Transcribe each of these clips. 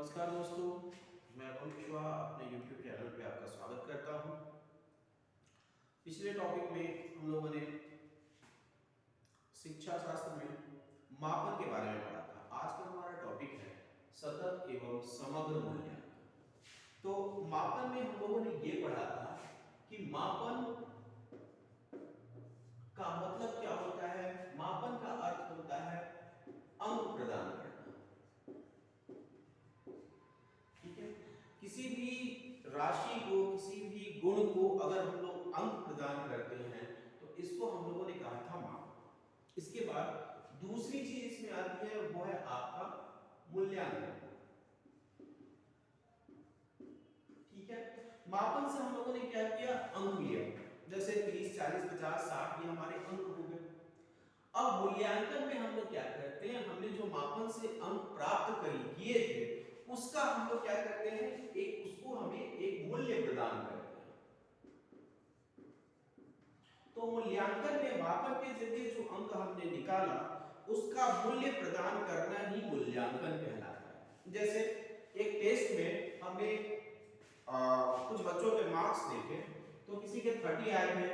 नमस्कार दोस्तों, मैं अरुण कुशवाहा अपने YouTube चैनल पे आपका स्वागत करता हूं। पिछले टॉपिक में हम लोगों ने शिक्षा शास्त्र में मापन के बारे में पढ़ा था। आज का हमारा टॉपिक है सतत एवं समग्र मूल्यांकन। तो मापन में हम लोगों ने ये पढ़ा था कि मापन का मतलब क्या होता है। मापन का अर्थ होता है अंक प्रदान करना। ठीक है, किसी भी राशि को, किसी भी गुण को अगर हम लोग अंक प्रदान करते हैं तो इसको हम लोगों ने कहा था माप। इसके बाद दूसरी चीज इसमें आती है, वो है आपका मूल्यांकन। ठीक है, मापन से हम लोगों ने क्या किया, अंक लिया। जैसे 30, 40, 50, 60 ये हमारे अंक हो गए। अब मूल्यांकन में हम लोग क्या करते हैं, हमने जो मापन से अंक प्राप्त किए थे उसका हम लोग क्या करते हैं, एक उसको हमें एक मूल्य प्रदान करते हैं। तो मूल्यांकन में मापन के जरिए जो अंक हमने निकाला उसका मूल्य प्रदान करना ही मूल्यांकन कहलाता है। जैसे एक टेस्ट में हमने कुछ बच्चों के मार्क्स देखे तो किसी के 30 आए थे,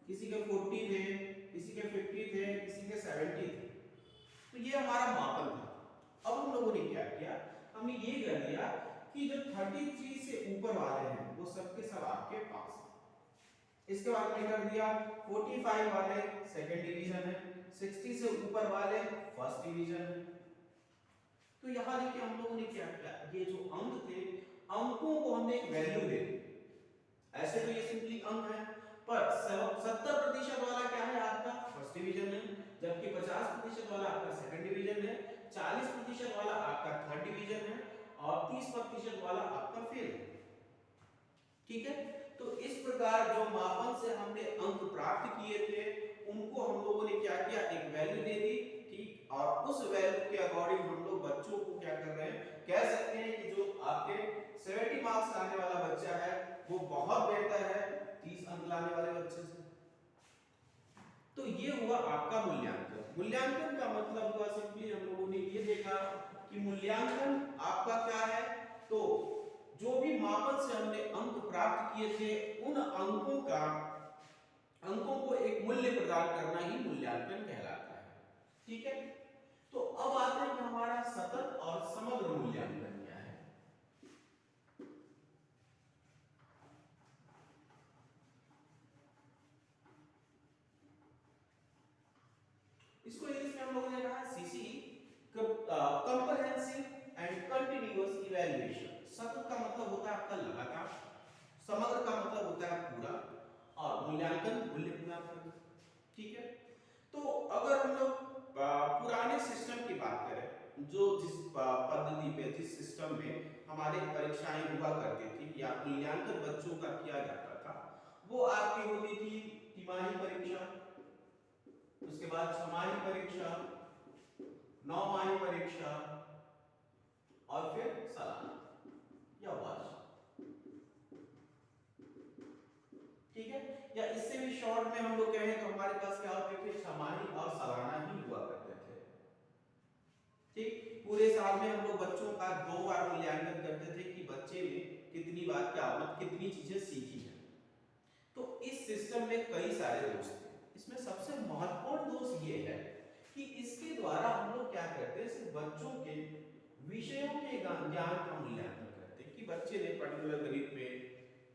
किसी के 40 थे, किसी के 50 थे, किसी के 70 थे। तो ये हमारा मापन था। अब हम लोगों ने क्या किया, हमने ये कर दिया कि जो 33 से ऊपर वाले हैं वो सबके सब आपके पास हैं। इसके बाद में कर दिया 45 वाले सेकंड डिवीजन है, 60 से ऊपर वाले फर्स्ट डिवीजन है। तो यहां देखिए हम लोगों ने क्या किया, ये जो अंक थे अंकों को हमने एक वैल्यू दे दी। ऐसे तो ये सिंपली अंक है, पर 70% वाला क्या है आपका फर्स्ट डिवीजन है, जबकि 50% वाला आपका सेकंड डिवीजन है, 40% वाला आपका थर्ड डिवीजन है और 30% वाला आपका फेल है। ठीक है, तो इस प्रकार जो मापन से हमने अंक प्राप्त किए थे उनको हम लोगों ने क्या किया, एक वैल्यू दे दी। ठीक, और उस वैल्यू के अकॉर्डिंग हम लोग बच्चों को क्या कर रहे हैं, कह सकते हैं कि जो आपके 70 मार्क्स लाने वाला बच्चा है वो बहुत बेहतर है 30 अंक लाने वाले बच्चे से। तो ये हुआ आपका मूल्यांकन। मूल्यांकन का मतलब हुआ सिंपली हम लोगों ने ये देखा कि मूल्यांकन आपका क्या है, तो जो भी मापन से हमने अंक प्राप्त किए थे उन अंकों को एक मूल्य प्रदान करना ही मूल्यांकन कहलाता है। ठीक है, तो अब आते हैं कि हमारा सतत और समग्र मूल्यांकन क्या है। इसको इंग्लिश में हम लोगों ने कहा CC, comprehensive and continuous evaluation. सतत का मतलब होता है आपका लगातार, समग्र का मतलब होता है पूरा, और मूल्यांकन मूल्य प्रदान करना। ठीक है, तो अगर हम लोग पुराने सिस्टम की बात करें, जो जिस पद्धति पे, जिस सिस्टम में हमारे परीक्षाएं हुआ करती थी या मूल्यांकन बच्चों का किया जाता था, वो आपकी होती थी तिमाही परीक्षा, उसके बाद छमाही परीक्षा, नौमाही परीक्षा और फिर सालाना या वार्षिक। ठीक है, या इससे भी शॉर्ट में हम लोग कहें तो हमारे पास क्या होते थे, छमाही और सालाना ही हुआ करते थे। ठीक, पूरे साल में हम लोग बच्चों का 2 बार मूल्यांकन करते थे कि बच्चे ने कितनी बार क्या कितनी चीजें सीखी हैं। तो इस सिस्टम में कई सारे दोष थे। इसमें सबसे महत्वपूर्ण दोष ये है कि इसके द्वारा हम लोग क्या करते हैं, सिर्फ बच्चों के विषयों के ज्ञान का मूल्यांकन करते हैं कि बच्चे ने पर्टिकुलर गणित में,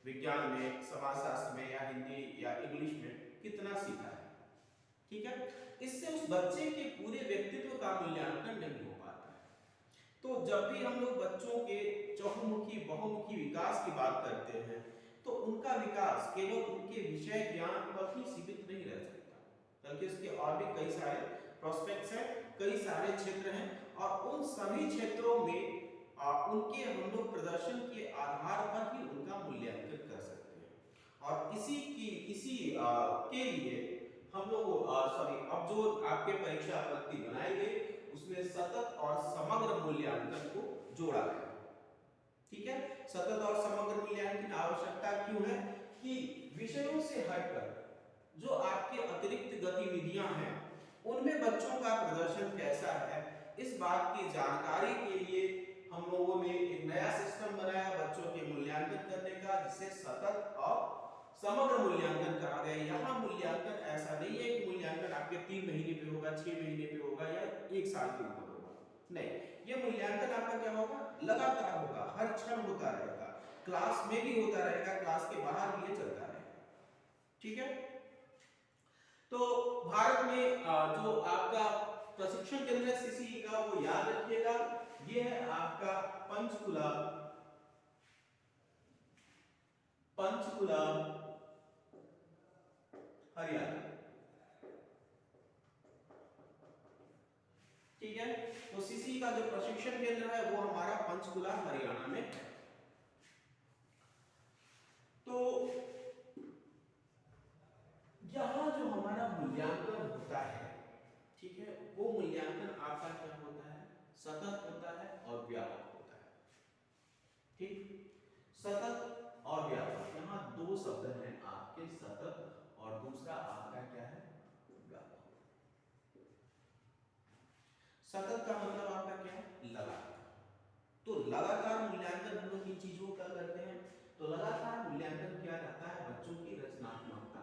विज्ञान में, समाजशास्त्र में या हिंदी या इंग्लिश में कितना सीखा है। ठीक है, इससे उस बच्चे के पूरे व्यक्तित्व का मूल्यांकन नहीं हो पाता है। तो जब भी हम लोग बच्चों के चहुमुखी बहुमुखी विकास की बात करते हैं तो उनका विकास केवल उनके विषय ज्ञान पर ही सीमित नहीं रह सकता, बल्कि इसके और भी कई सारे प्रोस्पेक्ट्स हैं, कई सारे क्षेत्र हैं, और उन सभी क्षेत्रों में उनके हम लोग प्रदर्शन के आधार पर ही उनका मूल्यांकन कर सकते हैं। और इसी के लिए हम लोग अब जो आपके परीक्षा पद्धति बनाई गई उसमें सतत और समग्र मूल्यांकन को जोड़ा गया। ठीक है, सतत और समग्र मूल्यांकन की आवश्यकता क्यों है कि विषयों से हटकर जो आपके अतिरिक्त गतिविधियां हैं उनमें बच्चों का प्रदर्शन कैसा है, इस बात की जानकारी के लिए हम लोगों ने एक नया सिस्टम बनाया बच्चों के मूल्यांकन करने का, जिसे सतत और समग्र मूल्यांकन कहा गया। यहाँ मूल्यांकन ऐसा नहीं है कि मूल्यांकन आपके 3 महीने पे होगा, 6 महीने पे होगा या 1 साल के ऊपर होगा, नहीं, ये मूल्यांकन आपका क्या होगा, लगातार होगा, हर क्षण होता रहेगा, क्लास में भी होता रहेगा, क्लास के बाहर भी ये चलता रहेगा। ठीक है, तो भारत में जो आपका प्रशिक्षण केंद्र है सीसीई का, वो याद रखिएगा, ये है आपका पंचकुला हरियाणा। ठीक है, तो सीसीई का जो प्रशिक्षण केंद्र है वो हमारा पंचकुला हरियाणा में। तो यहाँ जो हमारा मूल्यांकन होता है, ठीक है, वो मूल्यांकन आपका क्या होता है, सतत होता है और व्यापक होता है। ठीक, सतत और व्यापक, यहाँ दो शब्द हैं आपके, सतत और दूसरा आपका क्या है, व्यापक। सतत का मतलब आपका क्या है, लगातार। तो लगातार मूल्यांकन हम लोग इन चीजों का करते हैं। तो लगातार मूल्यांकन किया जाता है बच्चों की रचनात्मकता,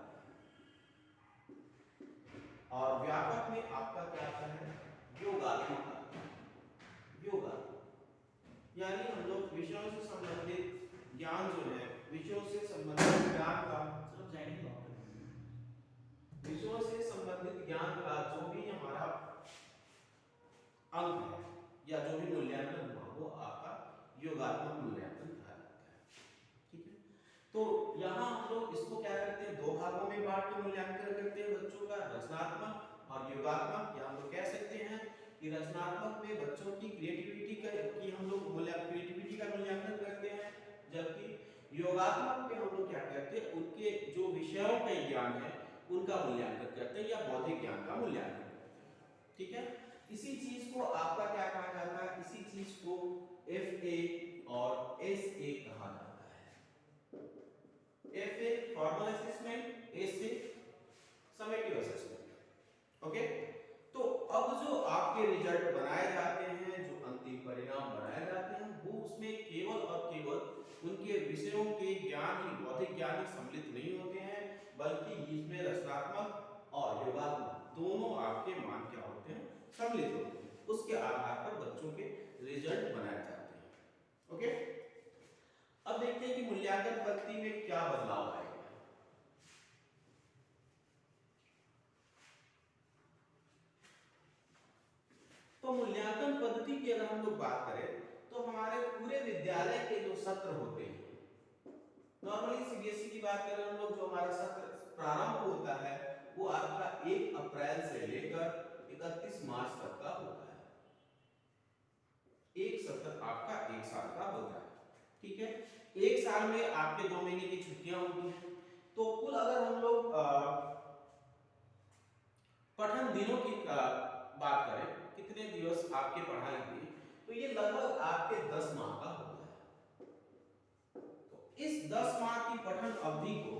और व्यापक में आपका क्या आता है, योगात्मक। यानी हम लोग विषयों से संबंधित ज्ञान जो है, विषयों से संबंधित ज्ञान का, विषयों से संबंधित ज्ञान का जो भी हमारा अंक है या जो भी मूल्यांकन हुआ, वो आपका योगात्मक मूल्यांकन कहा जाता है। ठीक है, तो यहाँ हम लोग इसको क्या करते हैं, दो भागों में बांट के मूल्यांकन करते हैं बच्चों का, रचनात्मक और योगात्मक। या हम लोग कह सकते हैं कि रचनात्मक में बच्चों की क्रिएटिविटी की हम लोग क्रिएटिविटी का मूल्यांकन करते हैं, जबकि योगात्मक में हम लोग क्या करते हैं, उनके जो विषयों का ज्ञान है उनका मूल्यांकन करते हैं या बौद्धिक ज्ञान का मूल्यांकन करते हैं। ठीक है, इसी चीज को आपका क्या कहा जाता है, इसी चीज को FA और SA कहा जाता है। FA formal assessment, SA summative assessment. Okay, तो अब जो आपके रिजल्ट बनाए जाते हैं, जो अंतिम परिणाम बनाए जाते हैं, वो उसमें केवल और केवल उनके विषयों के ज्ञान ही, बौद्धिक ज्ञान ही सम्मिलित नहीं होते हैं, बल्कि इसमें रचनात्मक और योगात्मक दोनों आपके मान क्या होते हैं, सम्मिलित होते हैं। उसके आधार पर बच्चों के रिजल्ट बनाए जाते हैं। ओके, अब देखते हैं कि मूल्यांकन पद्धति में क्या बदलाव आएगा। तो मूल्यांकन पद्धति की अगर हम लोग बात करें तो हमारे पूरे विद्यालय के जो सत्र होते हैं, नॉर्मली सीबीएसई की बात करें हम लोग, जो हमारा सत्र प्रारंभ होता है वो आपका 1 अप्रैल से लेकर 31 मार्च तक का होता है। एक सत्र आपका 1 साल का होता है। ठीक है, 1 साल में आपके 2 महीने की छुट्टियां होती हैं। तो कुल अगर हम लोग पठन दिनों की बात करें, कितने दिवस आपके पढ़ाई हुई, तो ये लगभग आपके 10 माह का होता है। तो इस 10 माह की पठन अवधि को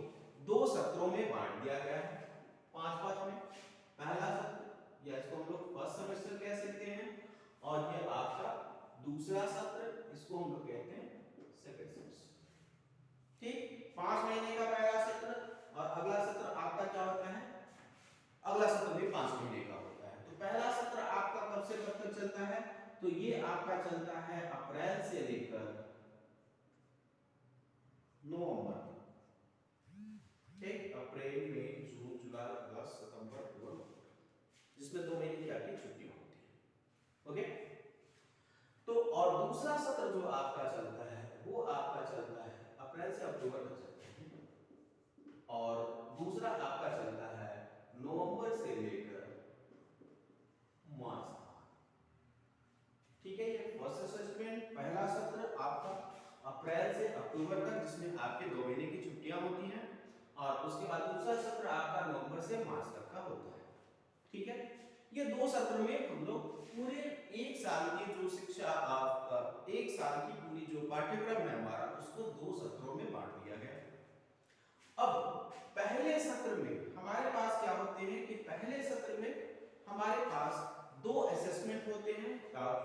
2 सत्रों में बांट दिया गया है, 5-5 में। पहला सत्र या इसको हम लोग फर्स्ट सेमेस्टर कह सकते हैं, और ये आपका दूसरा सत्र, इसको हम लोग कहते हैं सेकंड सेमेस्टर। ठीक, 5 महीने का पहला सत्र, और अगला सत्र आपका क्या होता है, अगला सत्र भी 5 महीने का होता है। तो पहला सत्र आपका कब से कब तक चलता है, तो ये आपका चलता है अप्रैल से लेकर नवंबर तक। ठीक, अप्रैल मई जून जुलाई अगस्त सितंबर अक्टूबर, जिसमें 2 महीने की आपकी छुट्टी होती है। ओके, तो और दूसरा सत्र जो आपका चलता है वो आपका चलता है अप्रैल से अक्टूबर तक चलता है, और दूसरा आपका चलता है नवंबर से लेकर मार्च। ठीक है, ये फर्स्ट असेसमेंट पहला सत्र आपका अप्रैल से अक्टूबर तक, जिसमें आपके 2 महीने की छुट्टियां होती हैं, और उसके बाद दूसरा सत्र आपका नवंबर से मार्च तक का होता है। ठीक है, ये 2 सत्र में हम लोग पूरे 1 साल की जो शिक्षा, 1 साल की पूरी जो पाठ्यक्रम है हमारा, उसको 2 सत्रों में बांट दिया गया। अब पहले सत्र में हमारे पास क्या होते हैं कि पहले सत्र में हमारे पास 2 असेसमेंट असेसमेंट होते हैं,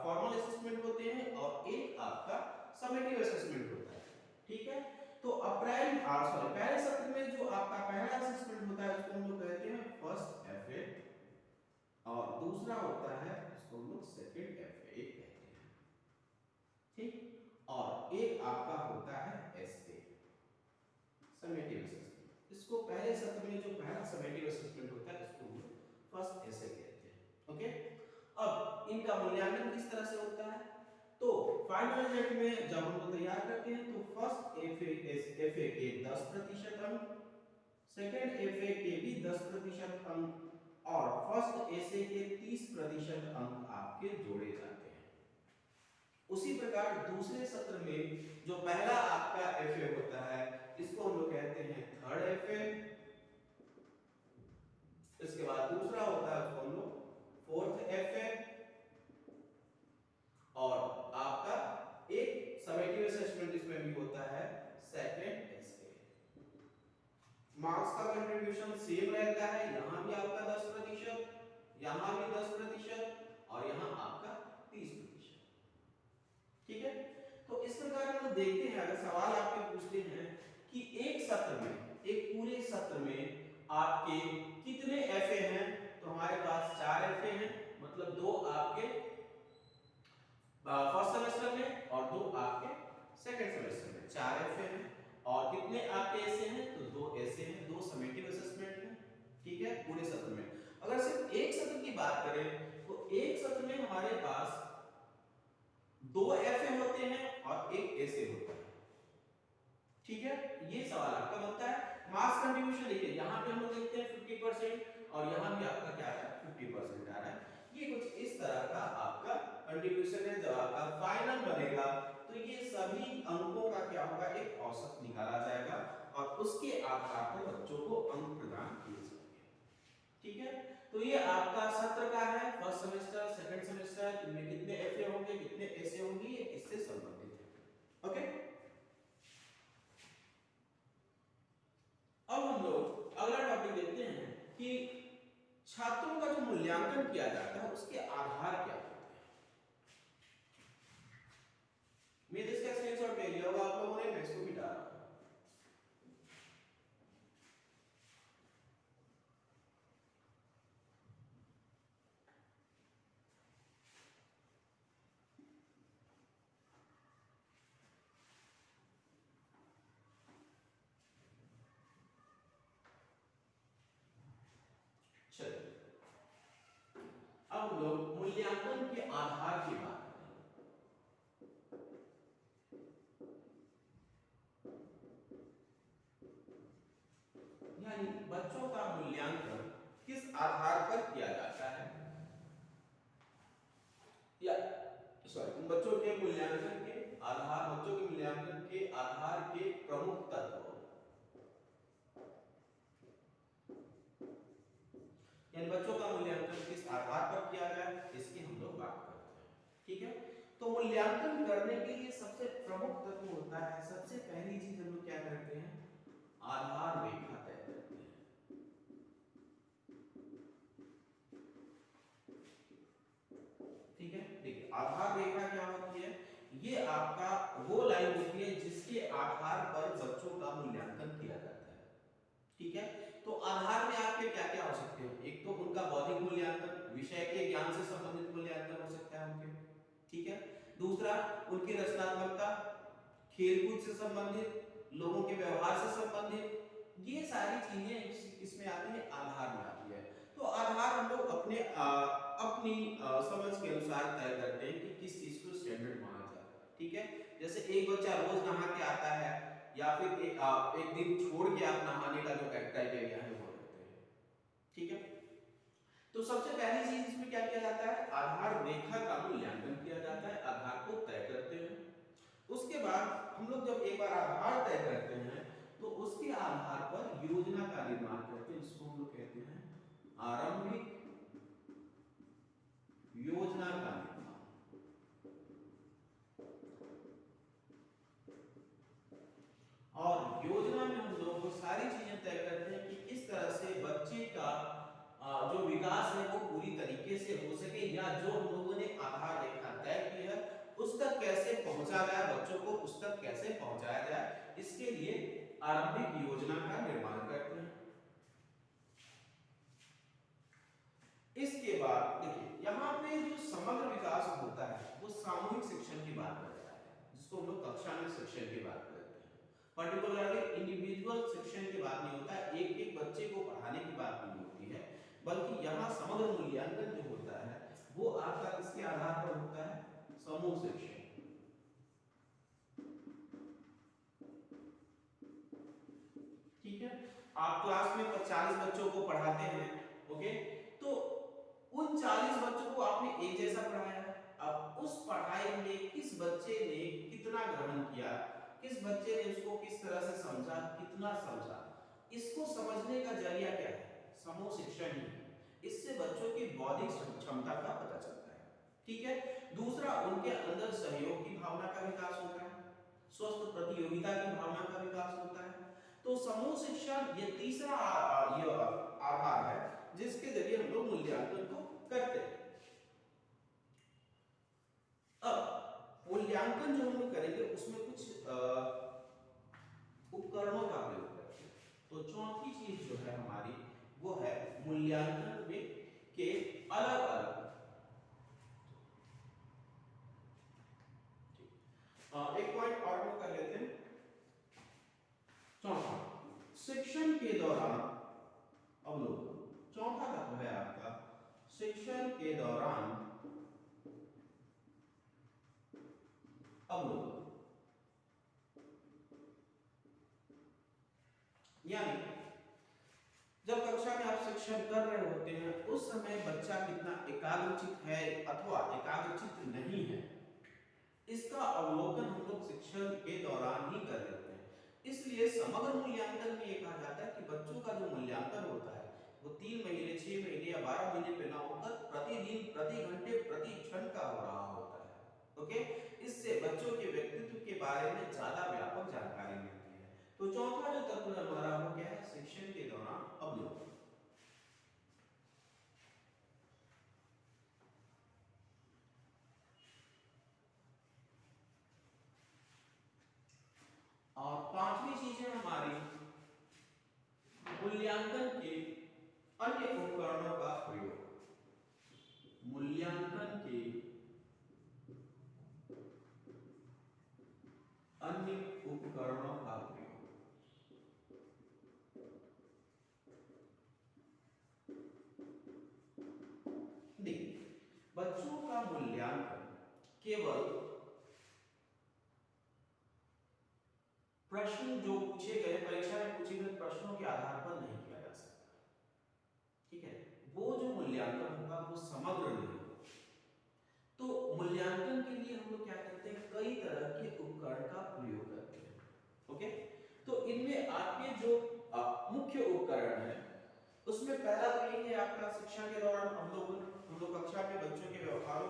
फॉर्मल असेसमेंट होते हैं, और एक आपका समेटिव असेसमेंट होता है। ठीक है, तो पहले सत्र में जो आपका पहला असेसमेंट होता है उसको हम लोग कहते हैं फर्स्ट एफए, और दूसरा होता है उसको हम लोग सेकंड एफए कहते हैं। ठीक, और एक आपका होता है एसए, समेटिव असेसमेंट। इसको पहले सत्र में जो पहला समेटिव असेसमेंट होता है उसको हम लोग फर्स्ट एसए कहते हैं। ओके, अब इनका मूल्यांकन किस तरह से होता है? तो फाइनल रिजल्ट में जब हम लोग तैयार करते हैं तो फर्स्ट एफए के 10% अंक, सेकंड एफए के भी 10% अंक, और फर्स्ट एसए के 30% अंक आपके जोड़े जाते हैं। उसी प्रकार दूसरे सत्र में जो पहला आपका एफए होता है इसको हम लोग कहते हैं थर्ड एफए, इसके बाद दूसरा होता है उसको हम लोग फोर्थ एफए, और आपका एक समेटिव असेसमेंट इसमें भी होता है सेकंड एसए। मार्क्स का कंट्रीब्यूशन सेम रहता है, यहां भी आपका 10%, यहां भी 10%, और यहां आपका 30%। ठीक है, तो इस प्रकार हम लोग देखते हैं, अगर सवाल आपके पूछते हैं कि एक सत्र में, एक पूरे सत्र में आपके कितने एफए हैं, तो हमारे पास 4 एफए हैं, मतलब 2 आपके फर्स्ट सेमेस्टर में और 2 आपके सेकंड सेमेस्टर में। 4 एफए हैं, और कितने आपके ऐसे हैं, तो 2 ऐसे हैं, 2 समेटिव असेसमेंट हैं। ठीक है, पूरे सत्र में। अगर सिर्फ एक सत्र की बात करें तो एक सत्र में हमारे पास 2 एफए होते हैं और 1 ऐसे होता है। ठीक है, ये सवाल आपका बनता है। मास कंट्रीब्यूशन देखिए, यहां पे हम लोग देखते हैं 50%, और यहां भी आपका क्या है 50% आ रहा है। ये कुछ इस तरह का आपका कंट्रीब्यूशन है। जब आपका फाइनल बनेगा तो ये सभी अंकों का क्या होगा, एक औसत निकाला जाएगा, और उसके आधार पर बच्चों को अंक प्रदान किए जाएंगे। ठीक है, तो ये आपका सत्र का है, फर्स्ट सेमेस्टर, सेकंड सेमेस्टर, इनमें कितने एफए होंगे, कितने ऐसे होंगे, ये इससे संबंधित है। ओके, अब हम लोग अगला टॉपिक देखते हैं कि छात्रों का जो मूल्यांकन किया जाता है उसके आधार क्या होते हैं। मेरे इसका स्क्रीनशॉट ले लिया होगा आप लोगों ने, मैं इसको भी डाल रहा हूं। चलिए, अब हम लोग मूल्यांकन के आधार की बात करें। यानी बच्चों का मूल्यांकन किस आधार पर किया जाता है, या सॉरी, बच्चों के मूल्यांकन के आधार, बच्चों के मूल्यांकन के आधार के प्रमुख तत्व, यानी बच्चों का मूल्यांकन किस आधार पर किया जाए, इसकी हम लोग बात करते हैं। ठीक है, तो मूल्यांकन करने के लिए सबसे प्रमुख तत्व होता है, सबसे पहली चीज हम लोग क्या करते हैं, आधार रेखा तय करते हैं। ठीक है, देखिए आधार रेखा क्या होती है, ये आपका वो लाइन होती है जिसके आधार पर बच्चों का मूल्यांकन किया जाता है। ठीक है, तो आधार में आपके क्या क्या हो सकते हैं, एक तो उनका बौद्धिक मूल्यांकन, विषय के ज्ञान से संबंधित मूल्यांकन हो सकता है उनके। ठीक है, दूसरा उनकी रचनात्मकता, खेलकूद से संबंधित, लोगों के व्यवहार से संबंधित, ये सारी चीजें इसमें आती है, आधार में आती है। तो आधार हम लोग अपनी समझ के अनुसार तय करते हैं कि किस चीज को स्टैंडर्ड माना जाए। ठीक है, जैसे एक बच्चा रोज नहा के आता है, या फिर एक दिन छोड़ के आप नहाने का जो क्राइटेरिया है वो रखते हैं। ठीक है, तो सबसे पहली चीज इसमें क्या किया जाता है, आधार रेखा का मूल्यांकन किया जाता है, आधार को तय करते हैं। उसके बाद हम लोग जब एक बार आधार तय करते हैं तो उसके आधार पर योजना का निर्माण करते हैं, जिसको हम लोग कहते हैं आरंभिक योजना का निर्माण। और योजना में हम लोग वो सारी चीजें तय करते हैं कि किस तरह से बच्चे का जो विकास है वो पूरी तरीके से हो सके, या जो हम लोगों आधार रेखा तय की है उस तक कैसे पहुंचा जाए, बच्चों को उस तक कैसे पहुंचाया जाए, इसके लिए आरंभिक योजना का निर्माण करते हैं। इसके बाद देखिए यहाँ पे जो समग्र विकास होता है वो सामूहिक शिक्षण की बात करता है, जिसको हम लोग कक्षा में शिक्षण की बात करते हैं। पर्टिकुलरली इंडिविजुअल शिक्षण की बात नहीं होता, एक एक बच्चे को पढ़ाने की बात नहीं होती है, बल्कि यहाँ समग्र मूल्यांकन जो होता है वो आपका किसके आधार पर होता है, समूह शिक्षण। ठीक है, आप क्लास में 40 बच्चों को पढ़ाते हैं, ओके, तो उन 40 बच्चों को आपने एक जैसा पढ़ाया, अब उस पढ़ाई में किस बच्चे ने कितना ग्रहण किया, किस बच्चे ने उसको किस तरह से समझा, कितना समझा, इसको समझने का जरिया क्या है, समूह शिक्षण ही है। इससे बच्चों की बौद्धिक क्षमता का पता चलता है। ठीक है, दूसरा उनके अंदर सहयोग की भावना का विकास होता है, स्वस्थ प्रतियोगिता की भावना का विकास होता है। तो समूह शिक्षण ये तीसरा आधार है जिसके जरिए हम लोग मूल्यांकन को करते हैं। अब मूल्यांकन जो हम लोग करेंगे उसमें कुछ उपकरणों का प्रयोग करते हैं। तो चौथी चीज जो है हमारी वो है मूल्यांकन में के अलग अलग एक पॉइंट और हम कर लेते हैं। चौथा, शिक्षण के दौरान अवलोकन। चौथा तत्व है आपका शिक्षण के दौरान अवलोकन। यानी जब कक्षा में आप शिक्षण कर रहे होते हैं उस समय बच्चा कितना एकाग्रचित है अथवा एकाग्रचित नहीं है, इसका अवलोकन हम लोग शिक्षण के दौरान ही कर लेते हैं। इसलिए समग्र मूल्यांकन में ये कहा जाता है कि बच्चों का जो मूल्यांकन होता है वो 3 महीने, 6 महीने या 12 महीने पे ना होकर प्रतिदिन, प्रति घंटे, प्रति क्षण का हो रहा होता है। ओके, इससे बच्चों के व्यक्तित्व के बारे में ज्यादा व्यापक जानकारी मिलती है। तो चौथा जो तत्व हमारा वो क्या है, शिक्षण के दौरान अवलोकन। और पांचवी चीज है हमारी मूल्यांकन के अन्य उपकरणों का प्रयोग। मूल्यांकन के अन्य उपकरणों का प्रयोग। देखिए, बच्चों का मूल्यांकन केवल प्रश्न जो पूछे गए, परीक्षा में पूछे गए प्रश्नों के आधार पर नहीं किया जा सकता। ठीक है, वो जो मूल्यांकन होगा वो समग्र नहीं होगा। तो मूल्यांकन के लिए हम लोग क्या करते हैं, कई तरह के उपकरण का प्रयोग करते हैं। ओके, तो इनमें आपके जो मुख्य उपकरण है उसमें पहला तो ये है आपका शिक्षा के दौरान अवलोकन। हम लोग कक्षा में बच्चों के व्यवहारों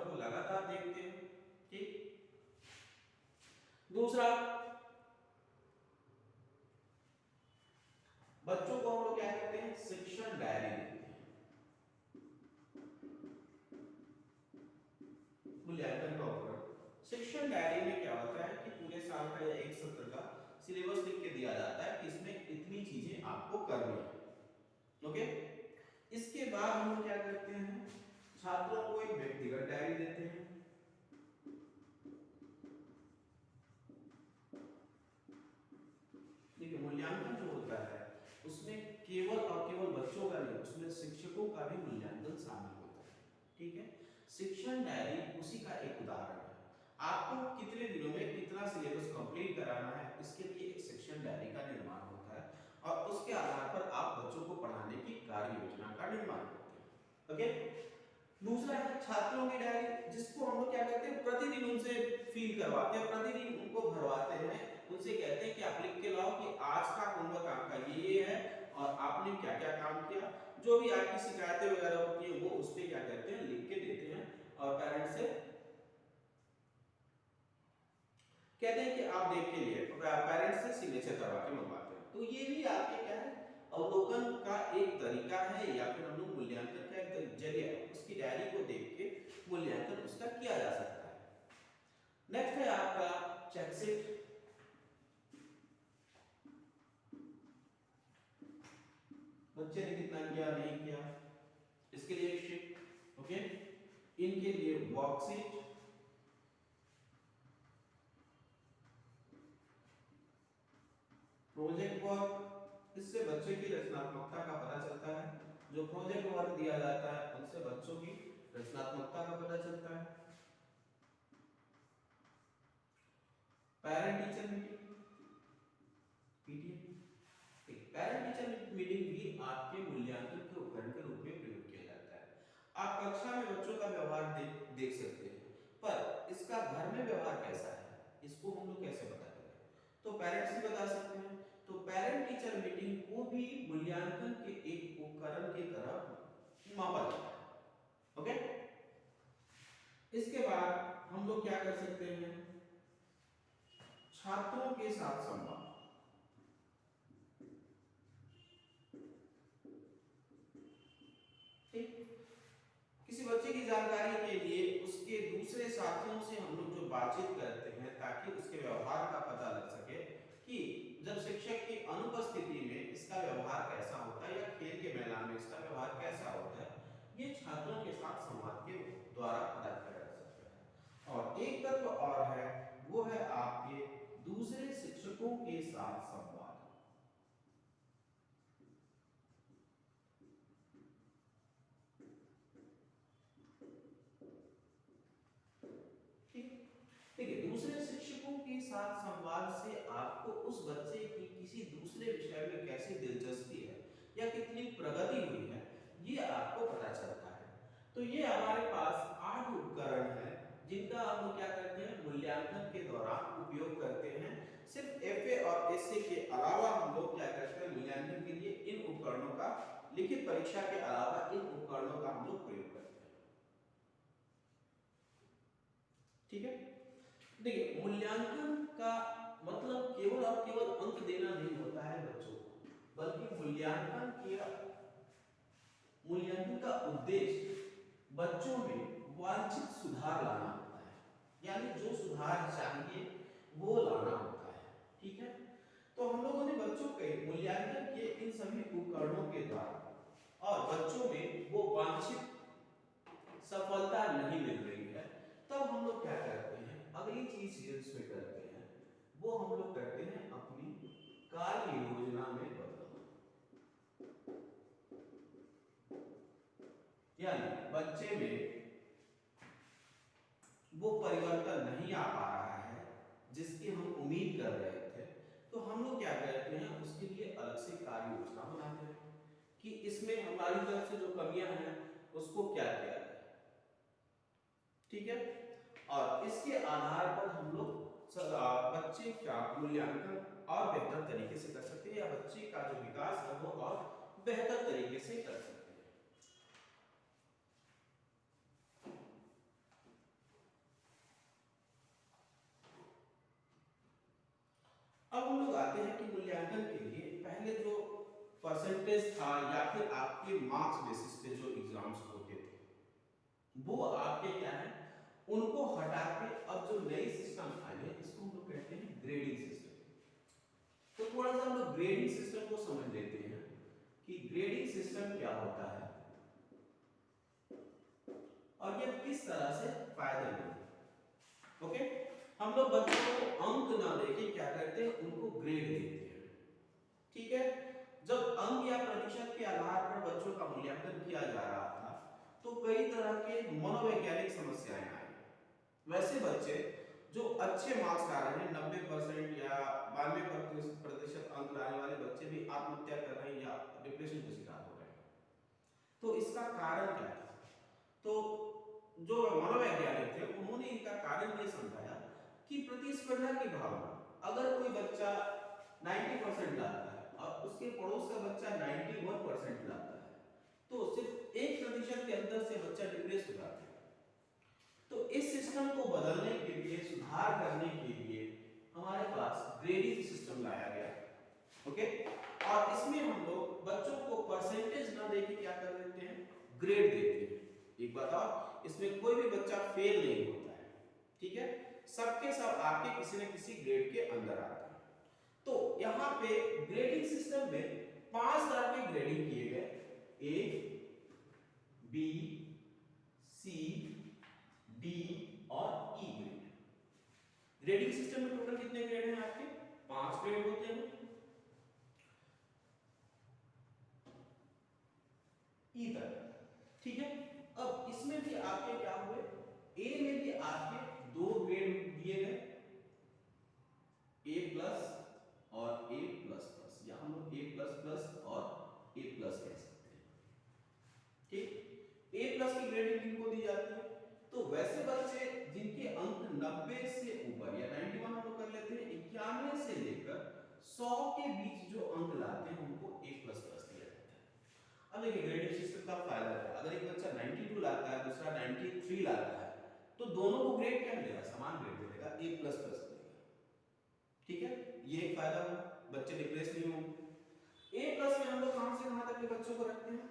को लगातार देखते हैं। ठीक, दूसरा बच्चों को हम लोग क्या कहते हैं, शिक्षण डायरी देते हैं। मूल्यांकन का उपकरण शिक्षण डायरी में क्या होता है कि पूरे साल का या एक सत्र का सिलेबस लिख के दिया जाता है कि इसमें इतनी चीजें आपको करनी है। ओके, इसके बाद हम लोग क्या करते हैं, छात्रों को एक व्यक्तिगत डायरी देते हैं। देखिए, मूल्यांकन जो होता है उसमें केवल और केवल बच्चों का नहीं, उसमें शिक्षकों का भी मूल्यांकन शामिल होता है। ठीक है, शिक्षण डायरी उसी का एक उदाहरण है। आपको कितने दिनों में कितना सिलेबस कंप्लीट कराना है, इसके लिए एक शिक्षण डायरी का निर्माण होता है और उसके आधार पर आप बच्चों को पढ़ाने की कार्य योजना का निर्माण करते हैं। ओके, दूसरा है छात्रों की डायरी, जिसको हम लोग क्या करते हैं, प्रतिदिन उनसे फील करवाते हैं, प्रतिदिन उनको भरवाते हैं, उनसे कहते हैं कि आप लिख के लाओ कि आज का होमवर्क आपका ये है और आपने क्या क्या काम किया। जो भी आपकी शिकायतें वगैरह होती है वो उस पे क्या करते हैं, लिख के देते हैं और पेरेंट्स से कहते हैं कि आप देख के लिए, पेरेंट्स से सिग्नेचर करवा के मंगवाते हैं। तो ये भी आपके क्या है, अवलोकन का एक तरीका है या फिर हम लोग मूल्यांकन का एक जरिया है। उसकी डायरी को देख के मूल्यांकन इनके लिए वर्कशीट, प्रोजेक्ट वर्क, इससे बच्चे की रचनात्मकता का पता चलता है। जो प्रोजेक्ट वर्क दिया जाता है उनसे बच्चों की रचनात्मकता का पता चलता है। Parent teacher meeting, PTM, parent teacher meeting भी आपके मूल्यांकन के उपकरण के रूप में प्रयोग किया जाता है। आप कक्षा में बच्चों का व्यवहार देख सकते हैं, पर इसका घर में व्यवहार कैसा है इसको हम लोग कैसे पता करें? तो पेरेंट्स ही बता सकते हैं। तो पेरेंट टीचर मीटिंग को भी मूल्यांकन के एक उपकरण की तरह मापा जाता है। ओके, इसके बाद हम लोग क्या कर सकते हैं? छात्रों के साथ संवाद। किसी बच्चे की जानकारी के लिए उसके दूसरे साथियों से हम लोग जो बातचीत करते हैं ताकि उसके व्यवहार का पता लग सके कि जब शिक्षक की अनुपस्थिति में इसका व्यवहार कैसा होता है या खेल के मैदान में इसका व्यवहार कैसा होता है, ये छात्रों के साथ संवाद के द्वारा पता किया जा सकता है। और एक तत्व और है, वो है आपके दूसरे शिक्षकों के साथ संवाद। देखिए, दूसरे शिक्षकों के साथ संवाद से आपको उस बच्चे की किसी दूसरे विषय में कैसी दिलचस्पी है या कितनी प्रगति हुई है, ये आपको पता चलता है। तो ये हमारे पास 8 उपकरण हैं जिनका हम लोग क्या करते हैं, मूल्यांकन के दौरान उपयोग करते हैं। सिर्फ एफए और एसए के अलावा हम लोग क्या करते हैं, मूल्यांकन के लिए इन उपकरणों का, लिखित परीक्षा के अलावा इन उपकरणों का हम लोग प्रयोग करते हैं। ठीक है, देखिए, मूल्यांकन का मतलब केवल और केवल अंक देना नहीं होता है बच्चों को, बल्कि मूल्यांकन का उद्देश्य बच्चों में वांछित सुधार लाना होता है, यानी जो सुधार चाहिए वो लाना होता है। ठीक है, तो हम लोगों ने बच्चों के मूल्यांकन के इन सभी उपकरणों के द्वारा और बच्चों में वो वांछित सफलता नहीं मिल रही है, तब हम लोग क्या करते हैं, अगली चीज इसमें करते हैं, वो हम लोग करते हैं अपनी कार्य योजना में बदलाव। यानी बच्चे में वो परिवर्तन नहीं आ पा रहा है जिसकी हम उम्मीद कर रहे थे, तो हम लोग क्या करते हैं, उसके लिए अलग से कार्य योजना बनाते हैं कि इसमें हमारी तरफ से जो कमियां हैं उसको क्या किया जाए। ठीक है, और इसके आधार पर हम लोग बच्चे का मूल्यांकन और बेहतर तरीके से कर सकते हैं, या बच्चे का जो विकास है वो और बेहतर तरीके से कर सकते हैं। अब हम लोग आते हैं कि मूल्यांकन के लिए पहले जो परसेंटेज था या फिर आपके मार्क्स बेसिस पे जो एग्जाम्स होते थे वो आपके क्या है, उनको हटा के अब जो नई सिस्टम आई है इसको हम लोग कहते हैं ग्रेडिंग सिस्टम। तो थोड़ा सा हम लोग ग्रेडिंग सिस्टम को समझ लेते हैं कि ग्रेडिंग सिस्टम क्या होता है और ये किस तरह से फायदेमंद है। ओके, हम लोग बच्चों को अंक ना देके क्या करते हैं, उनको ग्रेड देते हैं। ठीक है, जब अंक या प्रतिशत के आधार पर बच्चों का मूल्यांकन किया जा रहा था तो कई तरह के मनोवैज्ञानिक समस्याएं आई। वैसे बच्चे जो अच्छे मार्क्स ला रहे हैं, 90% या 92% अंक लाने वाले बच्चे भी आत्महत्या कर रहे हैं या डिप्रेशन का शिकार हो रहे हैं। तो इसका कारण क्या है? तो जो मनोवैज्ञानिक थे उन्होंने इनका कारण ये समझाया कि प्रतिस्पर्धा की भावना, अगर कोई बच्चा 90% लाता है और उसके पड़ोस का बच्चा 91% लाता है तो सिर्फ 1% के अंतर से बच्चा डिप्रेस हो जाता है। तो इस सिस्टम को बदलने के लिए, सुधार करने के लिए हमारे पास ग्रेडिंग सिस्टम लाया गया। ओके, और इसमें हम लोग बच्चों को परसेंटेज ना देके क्या कर देते हैं, ग्रेड देते हैं। एक बात और, इसमें कोई भी बच्चा फेल नहीं होता है। ठीक है, सबके सब आपके किसी न किसी ग्रेड के अंदर आते हैं। तो यहाँ पे ग्रेडिंग सिस्टम में 5 तरह के ग्रेडिंग किए गए, ए, बी, सी, डी और ई ग्रेड। ग्रेडिंग सिस्टम में टोटल कितने ग्रेड हैं आपके? 5 ग्रेड होते हैं ई तक, ठीक है। अब इसमें भी आपके क्या हुए, ए में भी आपके 2 ग्रेड दिए गए, ए प्लस और ए प्लस प्लस, या हम लोग ए प्लस प्लस और ए प्लस कह सकते हैं, ठीक। ए प्लस की ग्रेडिंग किनको दी जाती है? तो वैसे बच्चे जिनके अंक 90 से ऊपर या 91 हम लोग कर लेते हैं, 91 से लेकर 100 के बीच जो अंक लाते हैं उनको ए प्लस प्लस दिया जाता है। अब देखिए ग्रेडिंग सिस्टम का फायदा है, अगर एक बच्चा 92 लाता है, दूसरा 93 लाता है, तो दोनों को ग्रेड क्या मिलेगा? समान ग्रेड मिलेगा, ए प्लस प्लस मिलेगा, ठीक है। ये एक फायदा हुआ, बच्चे डिप्रेस नहीं होंगे। ए प्लस में हम लोग कहां से कहां तक के बच्चों को रखते हैं?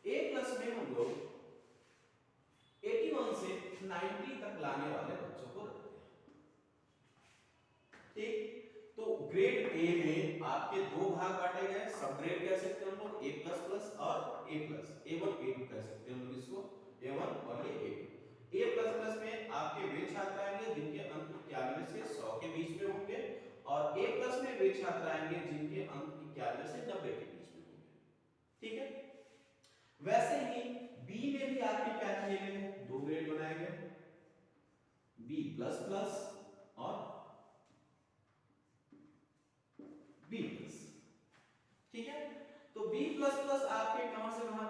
ए प्लस में हम लोग 81 से 90 तक लाने वाले बच्चों को रखते हैं, ठीक। तो ग्रेड ए में आपके 2 भाग बांटे गए, सब ग्रेड कह सकते हैं हम लोग, ए प्लस प्लस और ए प्लस, A1 A2 कह सकते हैं हम लोग इसको, A1 और ये A2। ए प्लस प्लस में आपके वे छात्र आएंगे जिनके अंक 91 से 100 के बीच में होंगे, और ए प्लस में वे छात्र आएंगे जिनके अंक 91 से 90 के बीच में होंगे, ठीक है। वैसे ही बी में भी आपके क्या किए गए हैं? 2 ग्रेड बनाए गए, बी प्लस प्लस और बी प्लस, ठीक है। तो बी प्लस प्लस आपके कहां से कहां